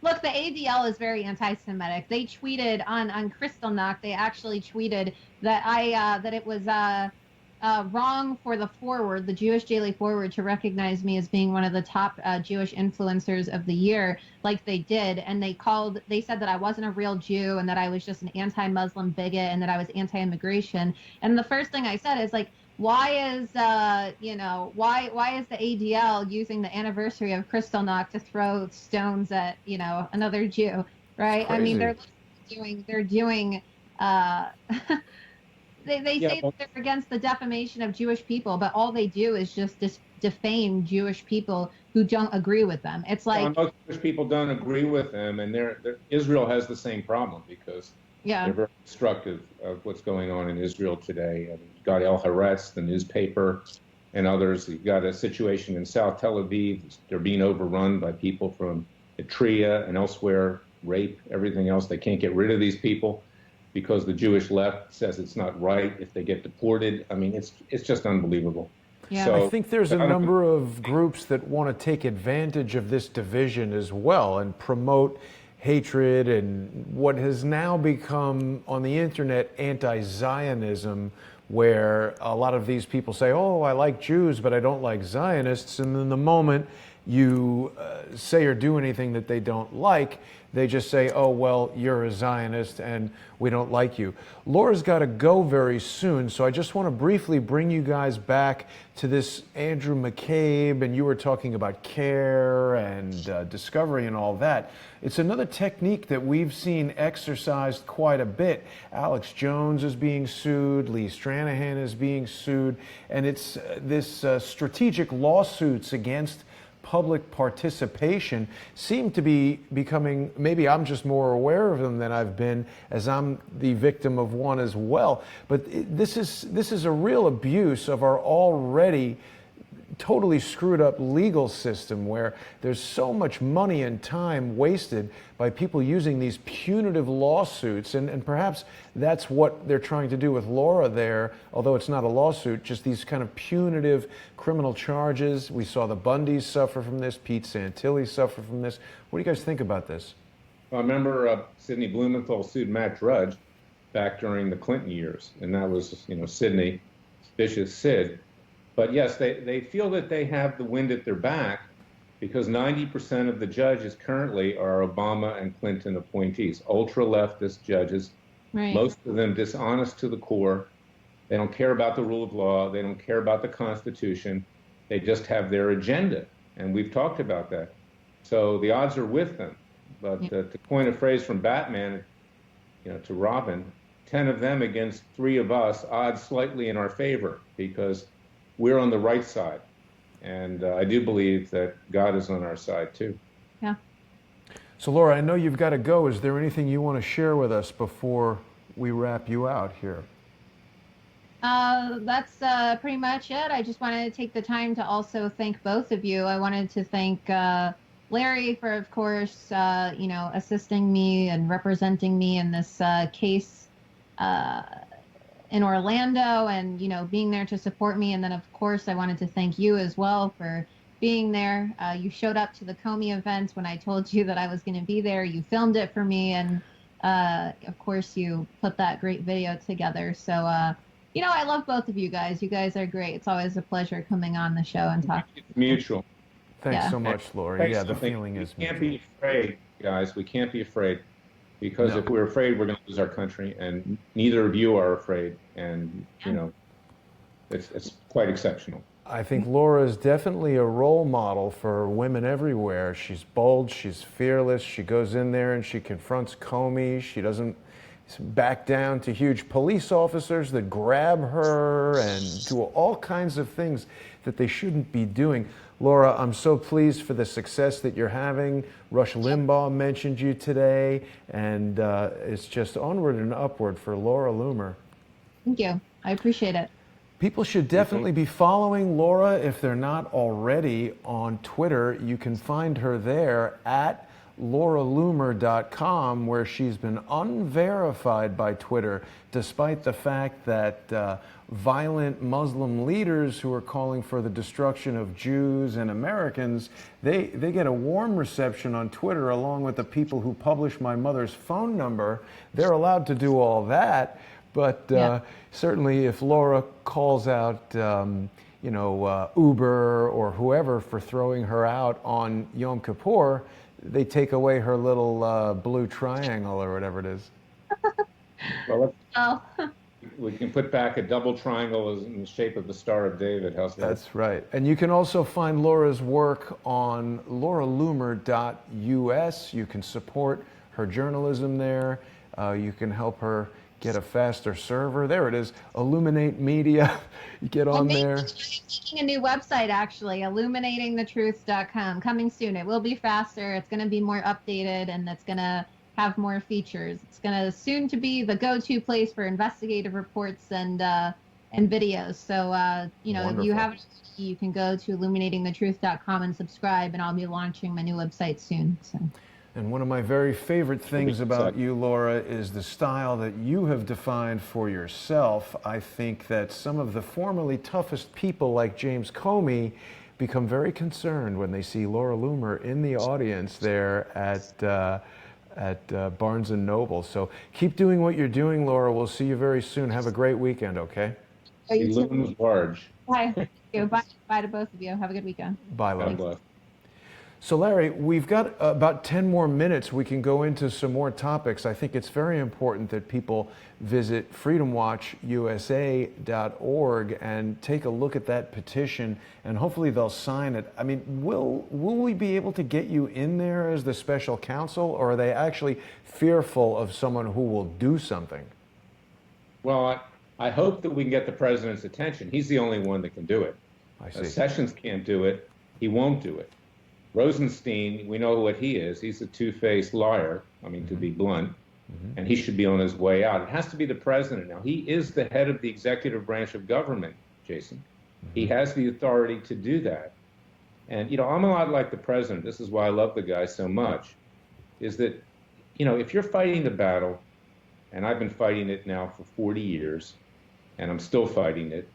Look, the ADL is very anti-Semitic. They tweeted on Kristallnacht, they actually tweeted that that it was wrong for the Jewish Daily Forward, to recognize me as being one of the top Jewish influencers of the year, like they did. And they said that I wasn't a real Jew and that I was just an anti-Muslim bigot and that I was anti-immigration. And the first thing I said is like, why is the ADL using the anniversary of Kristallnacht to throw stones at, another Jew, right? I mean, they're doing They say that they're against the defamation of Jewish people, but all they do is just defame Jewish people who don't agree with them. It's like most Jewish people don't agree with them, and Israel has the same problem because they're very destructive of what's going on in Israel today. And you've got El Haaretz, the newspaper, and others. You've got a situation in South Tel Aviv. They're being overrun by people from Eritrea and elsewhere rape, everything else. They can't get rid of these people because the Jewish left says it's not right if they get deported. I mean, it's just unbelievable. Yeah. So, I think there's a number of groups that want to take advantage of this division as well and promote hatred and what has now become on the internet anti-Zionism, where a lot of these people say, oh, I like Jews, but I don't like Zionists. And then the moment you say or do anything that they don't like, they just say, oh, well, you're a Zionist and we don't like you. Laura's got to go very soon, so I just want to briefly bring you guys back to this Andrew McCabe, and you were talking about care and discovery and all that. It's another technique that we've seen exercised quite a bit. Alex Jones is being sued, Lee Stranahan is being sued, and it's this strategic lawsuits against public participation seem to be becoming, maybe I'm just more aware of them than I've been, as I'm the victim of one as well. But this is a real abuse of our already totally screwed up legal system, where there's so much money and time wasted by people using these punitive lawsuits, and perhaps that's what they're trying to do with Laura there, although it's not a lawsuit, just these kind of punitive criminal charges. We saw the Bundys suffer from this, Pete Santilli suffer from this. What do you guys think about this? I remember Sidney Blumenthal sued Matt Drudge back during the Clinton years, and that was, Sidney, vicious Sid. But yes, they feel that they have the wind at their back because 90% of the judges currently are Obama and Clinton appointees, ultra-leftist judges, Right. most of them dishonest to the core. They don't care about the rule of law. They don't care about the Constitution. They just have their agenda, and we've talked about that. So the odds are with them. But to coin a phrase from Batman, to Robin, 10 of them against 3 of us, odds slightly in our favor because we're on the right side. And I do believe that God is on our side too. Yeah. So Laura, I know you've got to go. Is there anything you want to share with us before we wrap you out here? That's pretty much it. I just wanted to take the time to also thank both of you. I wanted to thank Larry for, of course, assisting me and representing me in this case in Orlando, and being there to support me. And then of course I wanted to thank you as well for being there. You showed up to the Comey event when I told you that I was going to be there. You filmed it for me, and of course you put that great video together. So I love both of you guys. You guys are great. It's always a pleasure coming on the show and talking. It's mutual. Thanks so much, Laura. Yeah, the feeling is we can't mutual. be afraid, guys. We can't be afraid. Because if we're afraid, we're going to lose our country, and neither of you are afraid, and it's quite exceptional. I think Laura is definitely a role model for women everywhere. She's bold, she's fearless, she goes in there and she confronts Comey. She doesn't back down to huge police officers that grab her and do all kinds of things that they shouldn't be doing. Laura, I'm so pleased for the success that you're having. Rush Limbaugh mentioned you today, and it's just onward and upward for Laura Loomer. Thank you. I appreciate it. People should definitely be following Laura if they're not already on Twitter. You can find her there at lauraloomer.com, where she's been unverified by Twitter, despite the fact that violent Muslim leaders who are calling for the destruction of Jews and Americans, they get a warm reception on Twitter, along with the people who publish my mother's phone number. They're allowed to do all that, but certainly if Laura calls out Uber or whoever for throwing her out on Yom Kippur, they take away her little blue triangle or whatever it is. Well, we can put back a double triangle in the shape of the Star of David. How's that? That's right. And you can also find Laura's work on lauraloomer.us. You can support her journalism there. You can help her get a faster server. There it is, Illuminate Media. You get on there. I'm making a new website, actually, illuminatingthetruth.com, coming soon. It will be faster. It's going to be more updated, and it's going to have more features. It's going to soon to be the go-to place for investigative reports and videos. So, if you haven't, you can go to illuminatingthetruth.com and subscribe, and I'll be launching my new website soon. So. And one of my very favorite things about you, Laura, is the style that you have defined for yourself. I think that some of the formerly toughest people like James Comey become very concerned when they see Laura Loomer in the audience there at Barnes & Noble. So keep doing what you're doing, Laura. We'll see you very soon. Have a great weekend, okay? He looms large. Bye. Thank you. Bye to both of you. Have a good weekend. Bye, Laura. God bless. So, Larry, we've got about 10 more minutes. We can go into some more topics. I think it's very important that people visit freedomwatchusa.org and take a look at that petition, and hopefully they'll sign it. I mean, will we be able to get you in there as the special counsel, or are they actually fearful of someone who will do something? Well, I hope that we can get the president's attention. He's the only one that can do it. I see. Sessions can't do it. He won't do it. Rosenstein, we know what he is. He's a two-faced liar, to be blunt, and he should be on his way out. It has to be the president now. He is the head of the executive branch of government, Jason. He has the authority to do that. And, I'm a lot like the president. This is why I love the guy so much, is that, if you're fighting the battle, and I've been fighting it now for 40 years, and I'm still fighting it,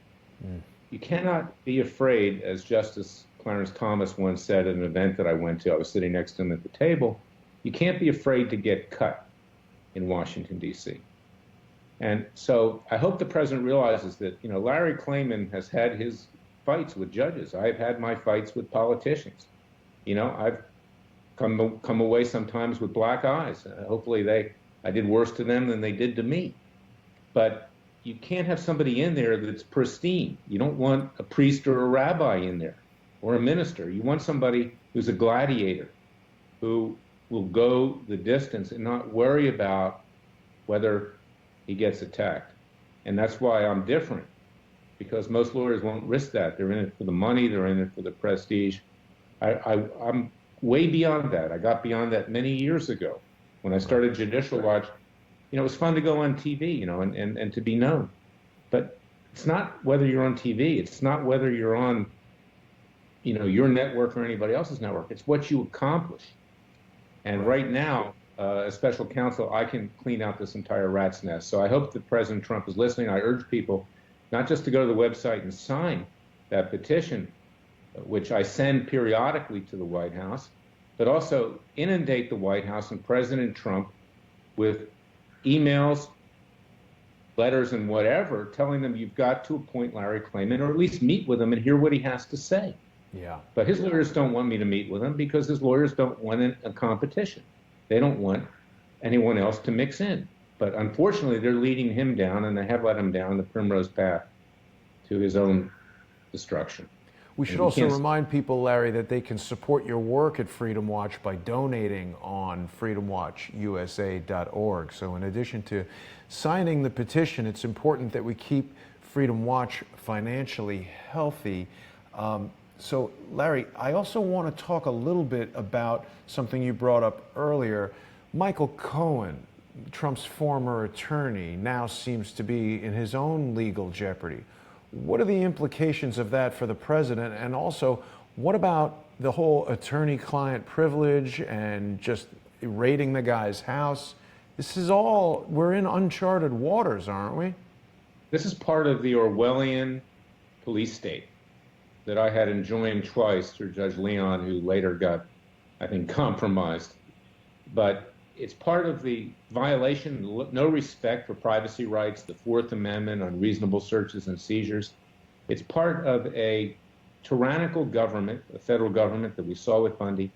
you cannot be afraid, as Justice Clarence Thomas once said at an event that I went to. I was sitting next to him at the table. You can't be afraid to get cut in Washington, D.C. And so I hope the president realizes that, Larry Klayman has had his fights with judges. I've had my fights with politicians. I've come away sometimes with black eyes. Hopefully I did worse to them than they did to me. But you can't have somebody in there that's pristine. You don't want a priest or a rabbi in there, or a minister. You want somebody who's a gladiator, who will go the distance and not worry about whether he gets attacked. And that's why I'm different, because most lawyers won't risk that. They're in it for the money, they're in it for the prestige. I'm way beyond that. I got beyond that many years ago. When I started Judicial Watch, it was fun to go on TV, and to be known. But it's not whether you're on TV, it's not whether you're on your network or anybody else's network. It's what you accomplish. And right now, as special counsel, I can clean out this entire rat's nest. So I hope that President Trump is listening. I urge people not just to go to the website and sign that petition, which I send periodically to the White House, but also inundate the White House and President Trump with emails, letters, and whatever, telling them you've got to appoint Larry Klayman, or at least meet with him and hear what he has to say. Yeah. But his lawyers don't want me to meet with him because his lawyers don't want a competition. They don't want anyone else to mix in. But unfortunately, they're leading him down, and they have let him down the primrose path to his own destruction. We should also remind people, Larry, that they can support your work at Freedom Watch by donating on freedomwatchusa.org. So in addition to signing the petition, it's important that we keep Freedom Watch financially healthy. So, Larry, I also want to talk a little bit about something you brought up earlier. Michael Cohen, Trump's former attorney, now seems to be in his own legal jeopardy. What are the implications of that for the president? And also, what about the whole attorney-client privilege and just raiding the guy's house? This is all, we're in uncharted waters, aren't we? This is part of the Orwellian police state that I had enjoined twice through Judge Leon, who later got, I think, compromised. But it's part of the violation, no respect for privacy rights, the Fourth Amendment, unreasonable searches and seizures. It's part of a tyrannical government, a federal government that we saw with Bundy,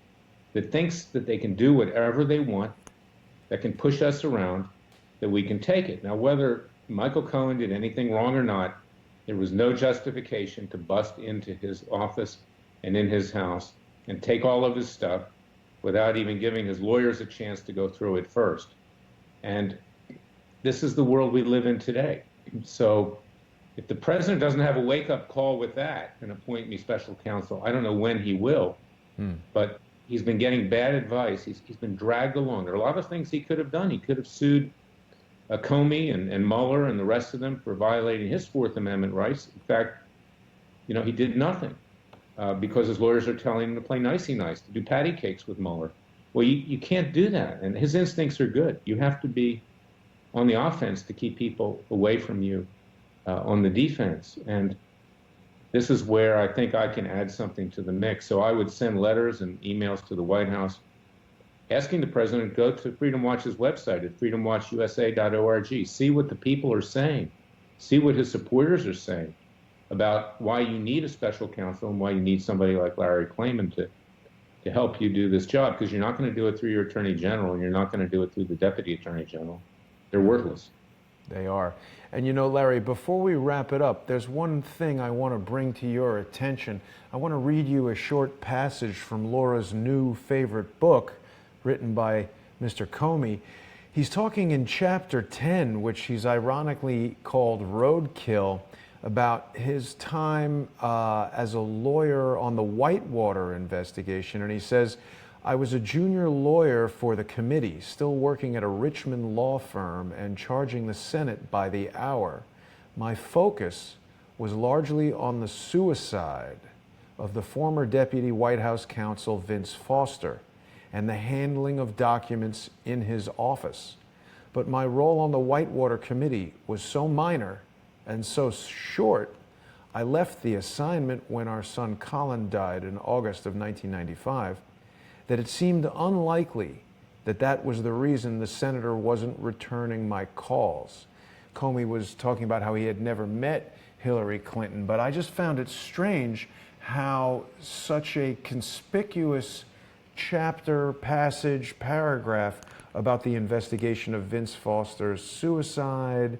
that thinks that they can do whatever they want, that can push us around, that we can take it. Now, whether Michael Cohen did anything wrong or not, there was no justification to bust into his office and in his house and take all of his stuff without even giving his lawyers a chance to go through it first. And this is the world we live in today. So if the president doesn't have a wake-up call with that and appoint me special counsel, I don't know when he will, but he's been getting bad advice. He's been dragged along. There are a lot of things he could have done. He could have sued Comey and Mueller and the rest of them for violating his Fourth Amendment rights. In fact, he did nothing because his lawyers are telling him to play nicey-nice, to do patty cakes with Mueller. Well, you can't do that. And his instincts are good. You have to be on the offense to keep people away from you on the defense. And this is where I think I can add something to the mix. So I would send letters and emails to the White House asking the president to go to Freedom Watch's website at freedomwatchusa.org, see what the people are saying, see what his supporters are saying about why you need a special counsel and why you need somebody like Larry Klayman to help you do this job, because you're not going to do it through your attorney general and you're not going to do it through the deputy attorney general. They're worthless. They are. And you know, Larry, before we wrap it up, there's one thing I want to bring to your attention. I want to read you a short passage from Laura's new favorite book, written by Mr. Comey. He's talking in chapter 10, which he's ironically called Roadkill, about his time as a lawyer on the Whitewater investigation. And he says, I was a junior lawyer for the committee, still working at a Richmond law firm and charging the Senate by the hour. My focus was largely on the suicide of the former deputy White House counsel Vince Foster and the handling of documents in his office. But my role on the Whitewater committee was so minor and so short, I left the assignment when our son Colin died in August of 1995, that it seemed unlikely that that was the reason the senator wasn't returning my calls. Comey was talking about how he had never met Hillary Clinton, but I just found it strange how such a conspicuous chapter, passage, paragraph about the investigation of Vince Foster's suicide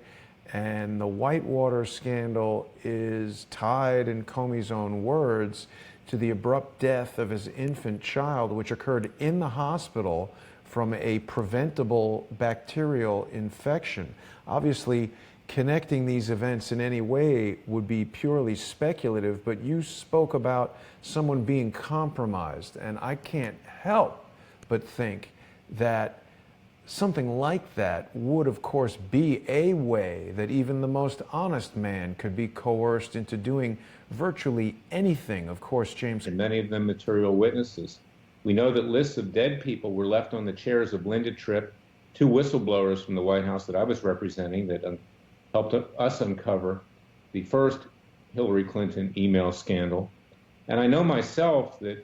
and the Whitewater scandal is tied, in Comey's own words, to the abrupt death of his infant child, which occurred in the hospital from a preventable bacterial infection. Obviously, connecting these events in any way would be purely speculative, but you spoke about someone being compromised, and I can't help but think that something like that would, of course, be a way that even the most honest man could be coerced into doing virtually anything. Of course, James. And many of them material witnesses. We know that lists of dead people were left on the chairs of Linda Tripp, two whistleblowers from the White House that I was representing that helped us uncover the first Hillary Clinton email scandal. And I know myself that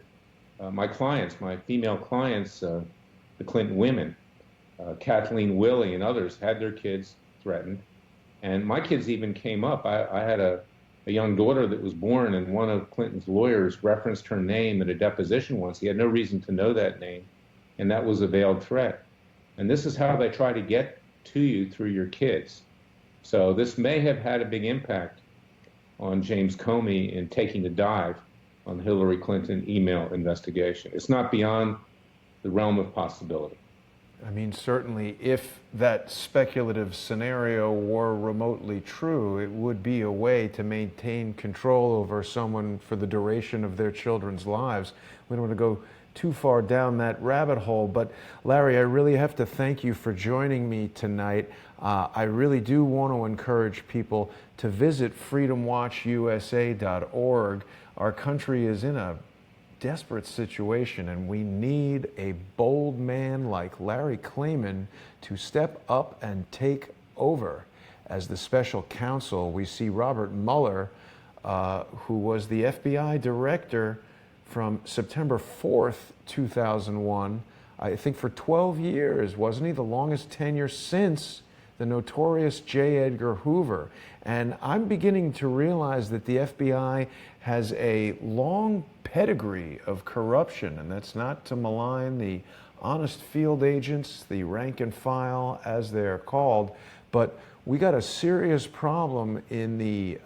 my clients, my female clients, the Clinton women, Kathleen Willey and others, had their kids threatened. And my kids even came up. I had a young daughter that was born, and one of Clinton's lawyers referenced her name at a deposition once. He had no reason to know that name, and that was a veiled threat. And this is how they try to get to you through your kids. So this may have had a big impact on James Comey in taking the dive on the Hillary Clinton email investigation. It's not beyond the realm of possibility. I mean, certainly, if that speculative scenario were remotely true, it would be a way to maintain control over someone for the duration of their children's lives. We don't want to go too far down that rabbit hole, but Larry, I really have to thank you for joining me tonight. I really do want to encourage people to visit freedomwatchusa.org. Our country is in a desperate situation, and we need a bold man like Larry Klayman to step up and take over. As the special counsel, we see Robert Mueller, who was the FBI director from September 4th, 2001, I think for 12 years, wasn't he? The longest tenure since the notorious J. Edgar Hoover. And I'm beginning to realize that the FBI has a long pedigree of corruption, and that's not to malign the honest field agents, the rank and file as they're called, but we got a serious problem in the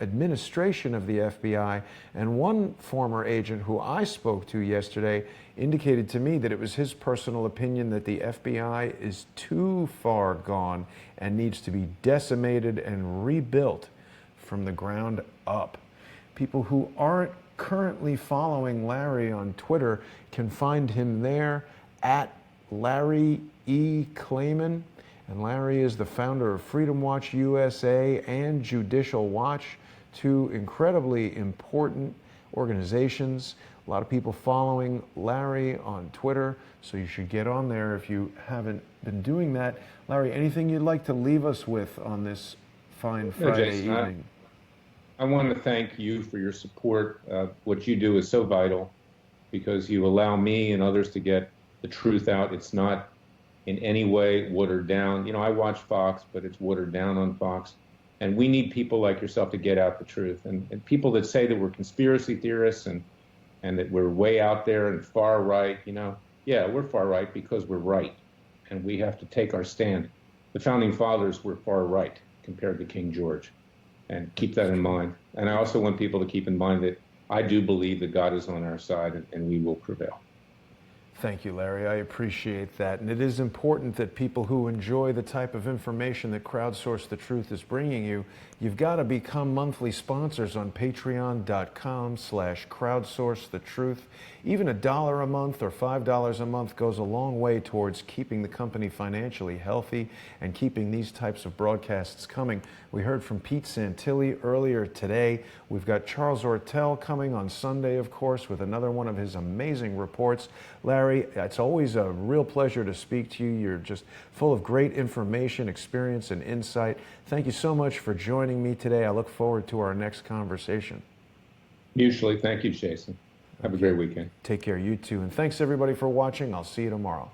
administration of the FBI, and one former agent who I spoke to yesterday indicated to me that it was his personal opinion that the FBI is too far gone and needs to be decimated and rebuilt from the ground up. People who aren't currently following Larry on Twitter can find him there at Larry E. Klayman. And Larry is the founder of Freedom Watch USA and Judicial Watch, two incredibly important organizations. A lot of people following Larry on Twitter, so you should get on there if you haven't been doing that. Larry, anything you'd like to leave us with on this fine Friday Jason, evening? I want to thank you for your support. What you do is so vital because you allow me and others to get the truth out. It's not in any way watered down. You know, I watch Fox, but it's watered down on Fox. And we need people like yourself to get out the truth. And people that say that we're conspiracy theorists and that we're way out there and far right, you know, yeah, we're far right because we're right. And we have to take our stand. The founding fathers were far right compared to King George. And keep that in mind. And I also want people to keep in mind that I do believe that God is on our side and we will prevail. Thank you, Larry. I appreciate that. And it is important that people who enjoy the type of information that Crowdsource the Truth is bringing you, you've got to become monthly sponsors on patreon.com/crowdsourcethetruth. Even $1 a month or $5 a month goes a long way towards keeping the company financially healthy and keeping these types of broadcasts coming. We heard from Pete Santilli earlier today. We've got Charles Ortel coming on Sunday, of course, with another one of his amazing reports. Larry, it's always a real pleasure to speak to you. You're just full of great information, experience, and insight. Thank you so much for joining me today. I look forward to our next conversation. Usually, thank you, Jason. Have a great weekend. Take care, you too. And thanks everybody for watching. I'll see you tomorrow.